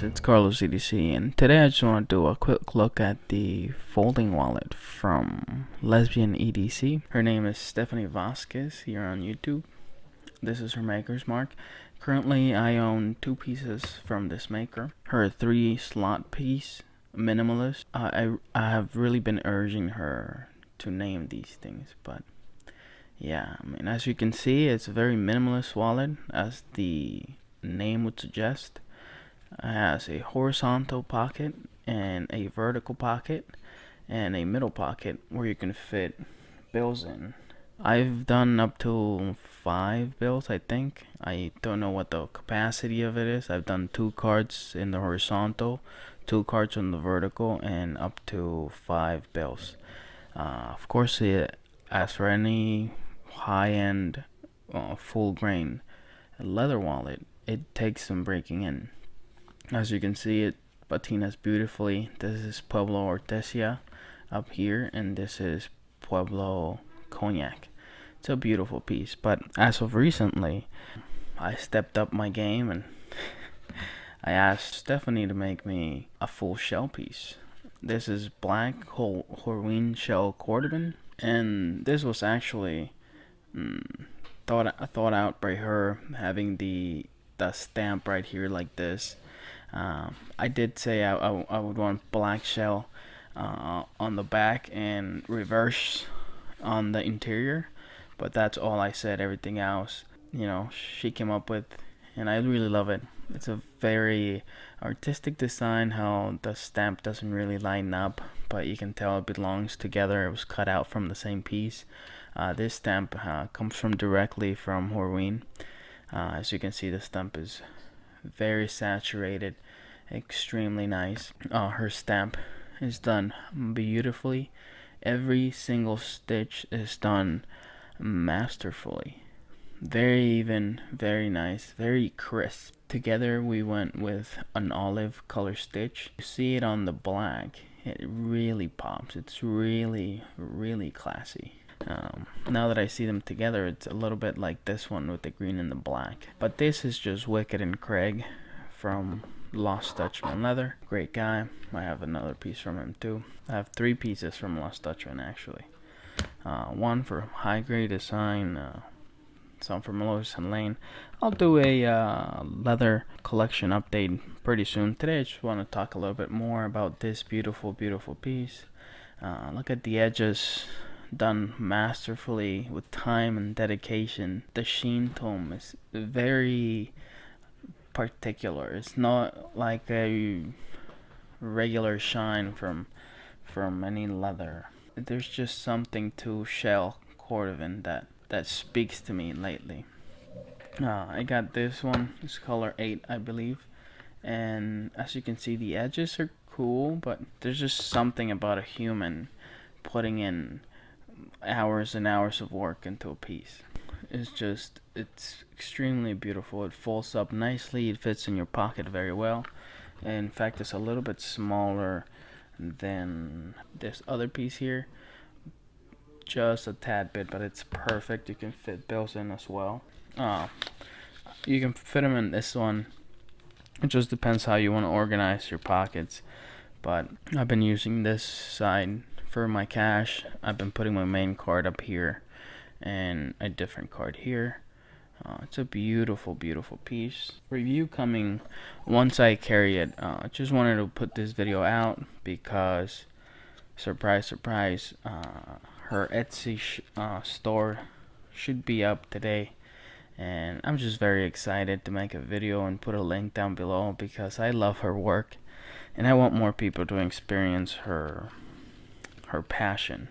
guys, it's Carlos EDC, and today I just want to do a quick look at the folding wallet from Lesbian EDC. Her name is Stephanie Vasquez here on YouTube. This is her maker's mark. Currently I own 2 pieces from this maker. Her 3 slot piece, minimalist. I have really been urging her to name these things, but yeah, I mean, as you can see, it's a very minimalist wallet, as the name would suggest. It has a horizontal pocket and a vertical pocket and a middle pocket where you can fit bills in. I've done up to 5 bills, I think. I don't know what the capacity of it is. I've done 2 cards in the horizontal, 2 cards on the vertical, and up to 5 bills. Of course, as for any high-end full grain leather wallet, it takes some breaking in. As you can see, it patinas beautifully. This is Pueblo Ortesia up here, and this is Pueblo Cognac. It's a beautiful piece, but as of recently, I stepped up my game and I asked Stephanie to make me a full shell piece. This is black wren shell cordovan, and this was actually thought out by her, having the stamp right here like this. I did say I would want black shell on the back and reverse on the interior, but that's all I said. Everything else, she came up with, and I really love it. It's a very artistic design, how the stamp doesn't really line up, but you can tell it belongs together. It was cut out from the same piece. This stamp comes from directly from Horween. As you can see, the stamp is very saturated, extremely nice. Her stamp is done beautifully. Every single stitch is done masterfully. Very even, very nice, very crisp. Together we went with an olive color stitch. You see it on the black, it really pops. It's really, really classy. Now that I see them together, it's a little bit like this one with the green and the black. But this is just Wicked and Craig from Lost Dutchman Leather. Great guy. I have another piece from him too. I have 3 pieces from Lost Dutchman actually. One for high grade design, some from Lois and Lane. I'll do a leather collection update pretty soon. Today I just want to talk a little bit more about this beautiful, beautiful piece. Look at the edges, done masterfully with time and dedication. The sheen tone is very particular. It's not like a regular shine from any leather. There's just something to shell cordovan that speaks to me lately. I got this one. It's color 8, I believe, and as you can see, the edges are cool, but there's just something about a human putting in hours and hours of work into a piece. It's extremely beautiful. It folds up nicely. It fits in your pocket very well. In fact, it's a little bit smaller than this other piece here, just a tad bit, but it's perfect. You can fit bills in as well. You can fit them in this one. It just depends how you want to organize your pockets, but I've been using this side for my cash. I've been putting my main card up here and a different card here. It's a beautiful, beautiful piece. Review coming once I carry it. Just wanted to put this video out because, surprise, surprise, her Etsy store should be up today. And I'm just very excited to make a video and put a link down below because I love her work. And I want more people to experience her passion.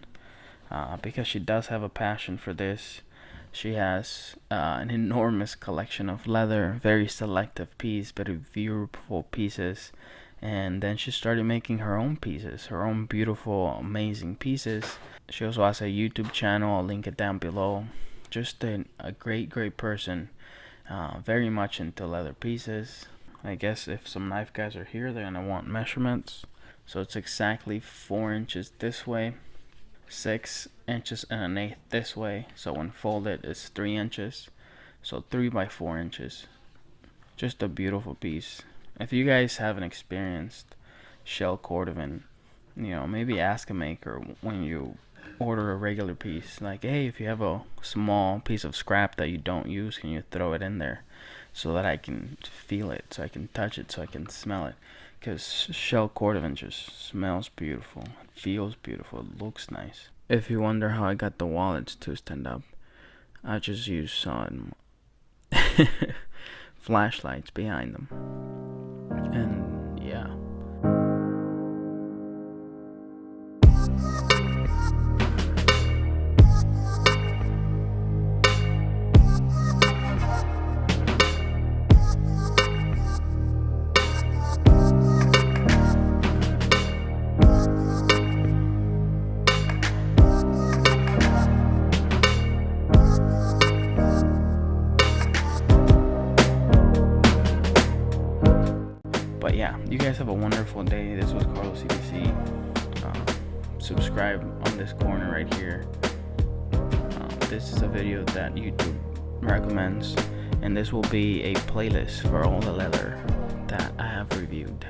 Because she does have a passion for this. She has an enormous collection of leather, very selective piece, very beautiful pieces. And then she started making her own pieces, her own beautiful, amazing pieces. She also has a YouTube channel. I'll link it down below. Just a great, great person. Very much into leather pieces. I guess if some knife guys are here, they're gonna want measurements. So it's exactly 4 inches this way, 6 inches and 1/8 this way. So when folded, it's 3 inches. So 3 by 4 inches. Just a beautiful piece. if you guys haven't experienced shell cordovan, maybe ask a maker when you order a regular piece, like, hey, if you have a small piece of scrap that you don't use, can you throw it in there so that I can feel it, so I can touch it, so I can smell it? Because shell cordovan just smells beautiful, it feels beautiful, it looks nice. If you wonder how I got the wallets to stand up, I just use some flashlights behind them. And yeah. But yeah, you guys have a wonderful day. This was Carlos EDC. Subscribe on this corner right here. This is a video that YouTube recommends, and this will be a playlist for all the leather that I have reviewed.